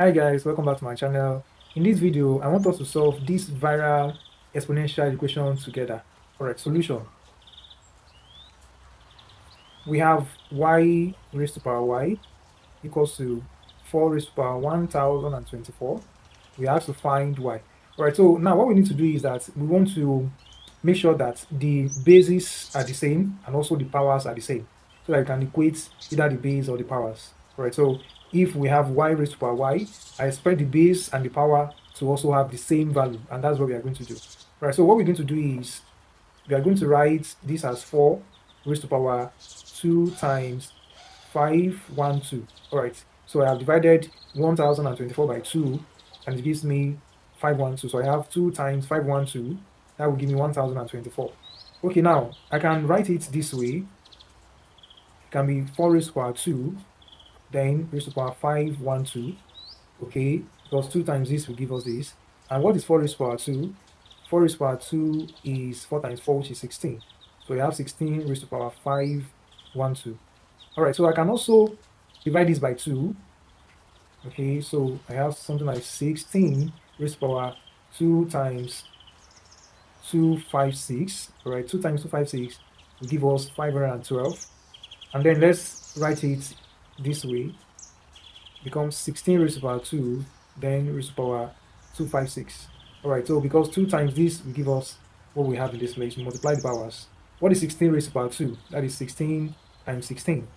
Hi guys, welcome back to my channel. In this video, I want us to solve this viral exponential equation together. Alright, solution. We have y raised to power y equals to 4 raised to power 1024. We have to find y. Alright, so now what we need to do is that we want to make sure that the bases are the same and also the powers are the same, so that you can equate either the base or the powers. Alright, so if we have y raised to power y, I expect the base and the power to also have the same value, and that's what we are going to do. Right, so what we're going to do is we are going to write this as 4 raised to power 2 times 512. Alright, so I have divided 1024 by 2, and it gives me 512. So I have 2 times 512, that will give me 1024. Okay, now I can write it this way. It can be 4 raised to power 2, then raised to power 512. Okay, because 2 times this will give us this. And what is 4 raised to power 2? 4 raised to power 2 is 4 times 4, which is 16. So we have 16 raised to power 512. Alright, so I can also divide this by 2. Okay, so I have something like 16 raised to power 2 times 256. Alright, 2 times 256 will give us 512. And then let's write it this way. Becomes 16 raised to power 2, then raised to power 256. Alright, so because 2 times this will give us what we have in this place, we multiply the powers. What is 16 raised to power 2? That is 16 times 16.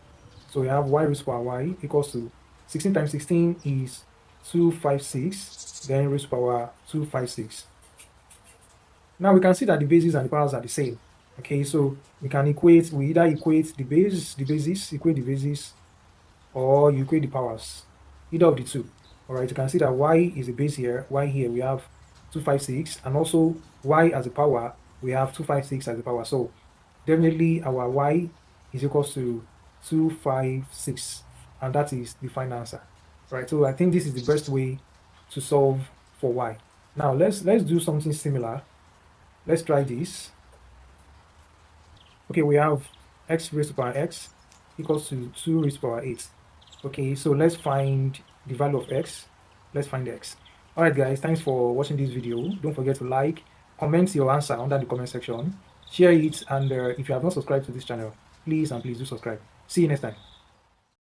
So we have y raised to power y equals to 16 times 16 is 256, then raised to power 256. Now we can see that the bases and the powers are the same. Okay, so we can equate, we either equate the bases, equate the bases, or you equate the powers, either of the two. Alright, you can see that y is a base here, y here we have 256, and also y as a power, we have 256 as a power. So definitely our y is equals to 256, and that is the final answer. Right, so I think this is the best way to solve for y. Now let's do something similar. Let's try this. Okay, we have x raised to power x equals to 2 raised to power 8. Okay, so let's find the value of x. Let's find x. Alright guys, thanks for watching this video. Don't forget to like, comment your answer under the comment section, share it, and if you have not subscribed to this channel, please do subscribe. See you next time.